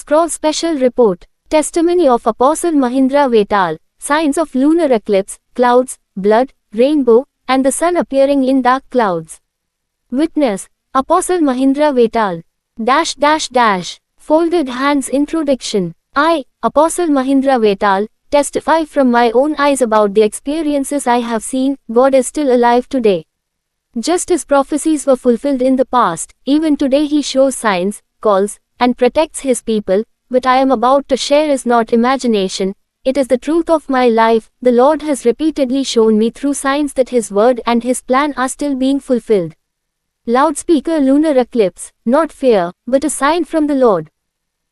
Scroll Special Report. Testimony of Apostle Mahindra Vetal. Signs of lunar eclipse, clouds, blood, rainbow, and the sun appearing in dark clouds. Witness, Apostle Mahindra Vetal. Folded hands introduction. I, Apostle Mahindra Vetal, testify from my own eyes about the experiences I have seen. God is still alive today. Just as prophecies were fulfilled in the past, even today He shows signs, calls, and protects His people. What I am about to share is not imagination, it is the truth of my life. The Lord has repeatedly shown me through signs that His word and His plan are still being fulfilled. Loudspeaker lunar eclipse, not fear, but a sign from the Lord.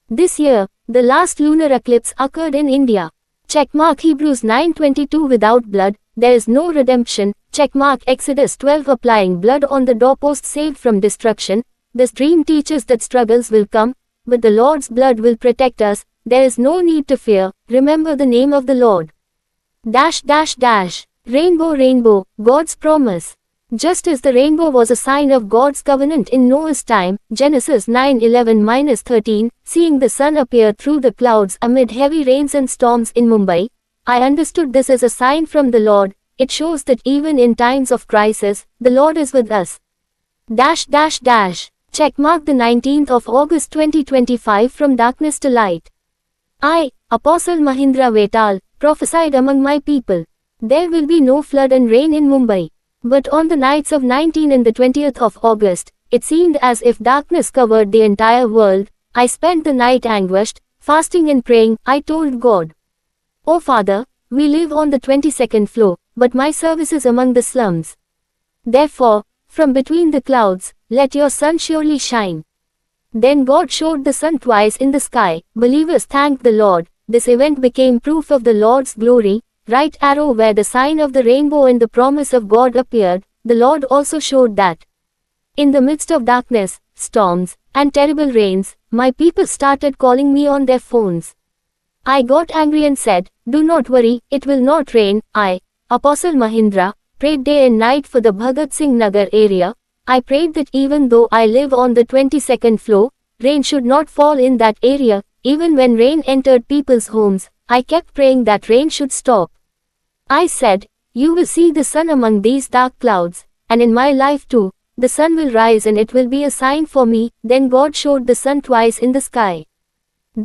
This year, the last lunar eclipse occurred in India. Checkmark Hebrews 9:22 without blood, there is no redemption. Checkmark Exodus 12 applying blood on the doorpost saved from destruction. This dream teaches that struggles will come, but the Lord's blood will protect us. There is no need to fear. Remember the name of the Lord. Rainbow, rainbow, God's promise. Just as the rainbow was a sign of God's covenant in Noah's time, Genesis 9:11-13, seeing the sun appear through the clouds amid heavy rains and storms in Mumbai, I understood this as a sign from the Lord. It shows that even in times of crisis, the Lord is with us. Checkmark the 19th of August 2025 from darkness to light. I, Apostle Mahindra Vetal, prophesied among my people. There will be no flood and rain in Mumbai. But on the nights of 19th and the 20th of August, it seemed as if darkness covered the entire world. I spent the night anguished, fasting and praying. I told God, "Oh Father, we live on the 22nd floor, but my service is among the slums. Therefore, from between the clouds, let your sun surely shine." Then God showed the sun twice in the sky. Believers thanked the Lord. This event became proof of the Lord's glory. Right arrow where the sign of the rainbow and the promise of God appeared. The Lord also showed that in the midst of darkness, storms, and terrible rains, my people started calling me on their phones. I got angry and said, "Do not worry, it will not rain." I, Apostle Mahindra, prayed day and night for the Bhagat Singh Nagar area. I prayed that even though I live on the 22nd floor, rain should not fall in that area. Even when rain entered people's homes, I kept praying that rain should stop. I said, "You will see the sun among these dark clouds, and in my life too, the sun will rise and it will be a sign for me." Then God showed the sun twice in the sky.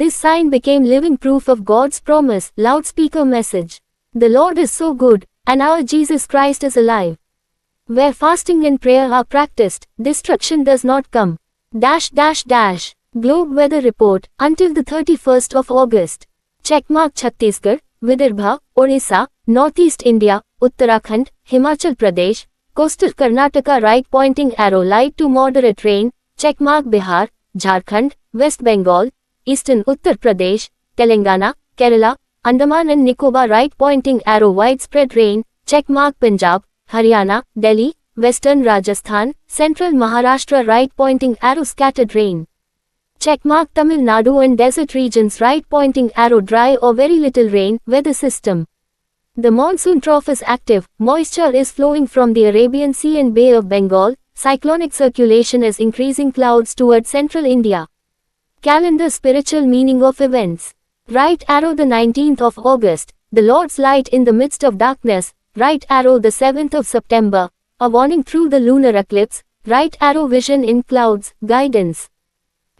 This sign became living proof of God's promise. Loudspeaker message. The Lord is so good, and our Jesus Christ is alive. Where fasting and prayer are practiced, destruction does not come. Globe weather report, until the 31st of August. Checkmark Chhattisgarh, Vidarbha, Odisha, Northeast India, Uttarakhand, Himachal Pradesh, Coastal Karnataka right pointing arrow light to moderate rain. Checkmark Bihar, Jharkhand, West Bengal, Eastern Uttar Pradesh, Telangana, Kerala, Andaman and Nicobar right pointing arrow widespread rain. Checkmark Punjab, Haryana, Delhi, Western Rajasthan, Central Maharashtra right pointing arrow scattered rain. Checkmark Tamil Nadu and desert regions right pointing arrow dry or very little rain. Weather system. The monsoon trough is active, moisture is flowing from the Arabian Sea and Bay of Bengal, cyclonic circulation is increasing clouds towards central India. Calendar spiritual meaning of events. Right arrow the 19th of August, the Lord's light in the midst of darkness. Right arrow the 7th of September, a warning through the lunar eclipse. Right arrow vision in clouds, guidance.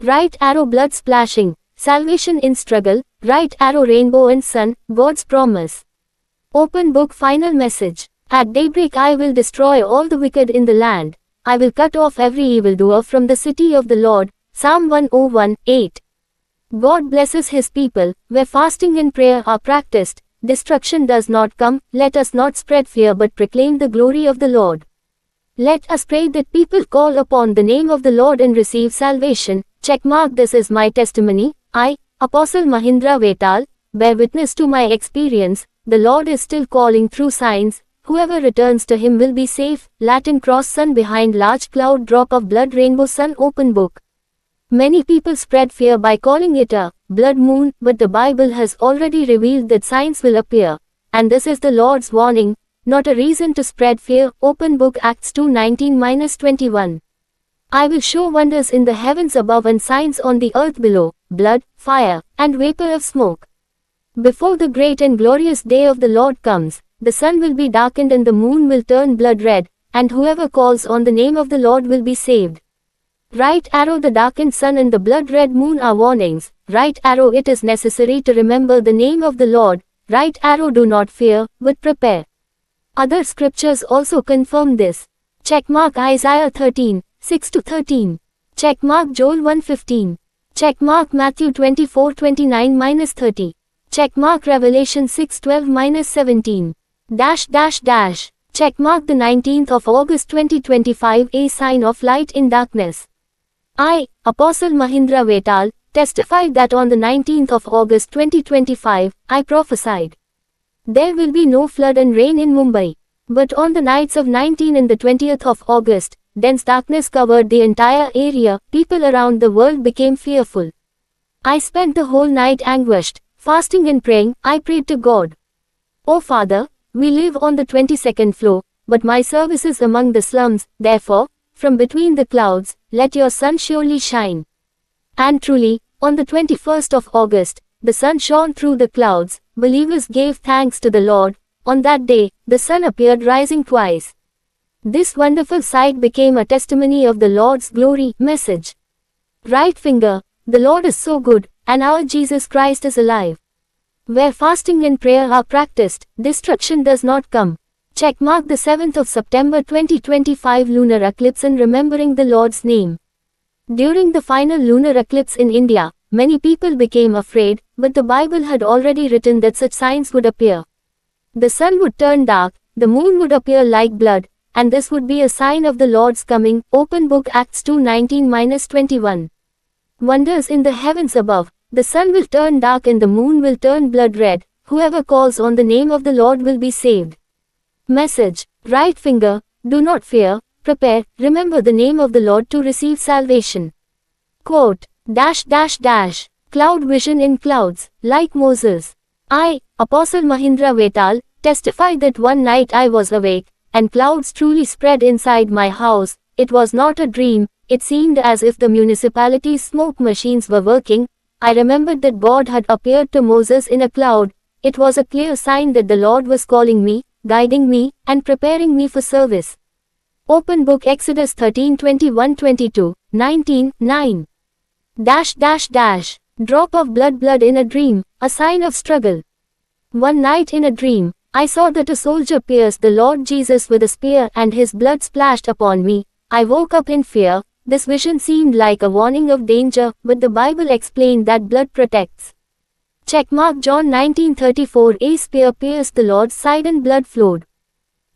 Right arrow blood splashing, salvation in struggle. Right arrow rainbow and sun, God's promise. Open book final message. At daybreak I will destroy all the wicked in the land. I will cut off every evildoer from the city of the Lord. Psalm 101:8. God blesses His people. Where fasting and prayer are practiced, destruction does not come. Let us not spread fear but proclaim the glory of the Lord. Let us pray that people call upon the name of the Lord and receive salvation. Checkmark this is my testimony. I, Apostle Mahindra Vetal, bear witness to my experience. The Lord is still calling through signs. Whoever returns to Him will be safe. Latin cross sun behind large cloud drop of blood rainbow sun open book. Many people spread fear by calling it a blood moon, but the Bible has already revealed that signs will appear. And this is the Lord's warning, not a reason to spread fear. Open book Acts 2:19-21. I will show wonders in the heavens above and signs on the earth below. blood, fire, and vapor of smoke. Before the great and glorious day of the Lord comes, the sun will be darkened and the moon will turn blood red, and whoever calls on the name of the Lord will be saved. Right arrow, the darkened sun and the blood-red moon are warnings. Right arrow, it is necessary to remember the name of the Lord. Right arrow, do not fear, but prepare. Other scriptures also confirm this. Checkmark Isaiah 13, 6-13. Checkmark Joel 1:15. Checkmark Matthew 24:29-30. Checkmark Revelation 6:12-17. Checkmark the 19th of August 2025, a sign of light in darkness. I, Apostle Mahindra Vetal, testified that on the 19th of August 2025, I prophesied. There will be no flood and rain in Mumbai. But on the nights of 19th and the 20th of August, dense darkness covered the entire area. People around the world became fearful. I spent the whole night anguished, fasting and praying. I prayed to God. Oh Father, we live on the 22nd floor, but my service is among the slums. Therefore, from between the clouds, let your sun surely shine. And truly, on the 21st of August, the sun shone through the clouds. Believers gave thanks to the Lord. On that day, the sun appeared rising twice. This wonderful sight became a testimony of the Lord's glory. Message. Right finger, the Lord is so good, and our Jesus Christ is alive. Where fasting and prayer are practiced, destruction does not come. Checkmark the 7th of September 2025 lunar eclipse and remembering the Lord's name. During the final lunar eclipse in India, many people became afraid, but the Bible had already written that such signs would appear. The sun would turn dark, the moon would appear like blood, and this would be a sign of the Lord's coming. Open Book Acts 2:19-21. Wonders in the heavens above, the sun will turn dark and the moon will turn blood red. Whoever calls on the name of the Lord will be saved. Message. Right finger, do not fear, prepare, remember the name of the Lord to receive salvation. Quote. Cloud vision in clouds, like Moses. I, Apostle Mahindra Vetal, testify that one night I was awake, and clouds truly spread inside my house. It was not a dream, it seemed as if the municipality's smoke machines were working. I remembered that God had appeared to Moses in a cloud. It was a clear sign that the Lord was calling me, guiding me, and preparing me for service. Open Book Exodus 13:21-22, 19:9. Drop of blood in a dream, a sign of struggle. One night in a dream, I saw that a soldier pierced the Lord Jesus with a spear and his blood splashed upon me. I woke up in fear. This vision seemed like a warning of danger, but the Bible explained that blood protects. Checkmark John 19:34, a spear pierced the Lord's side and blood flowed.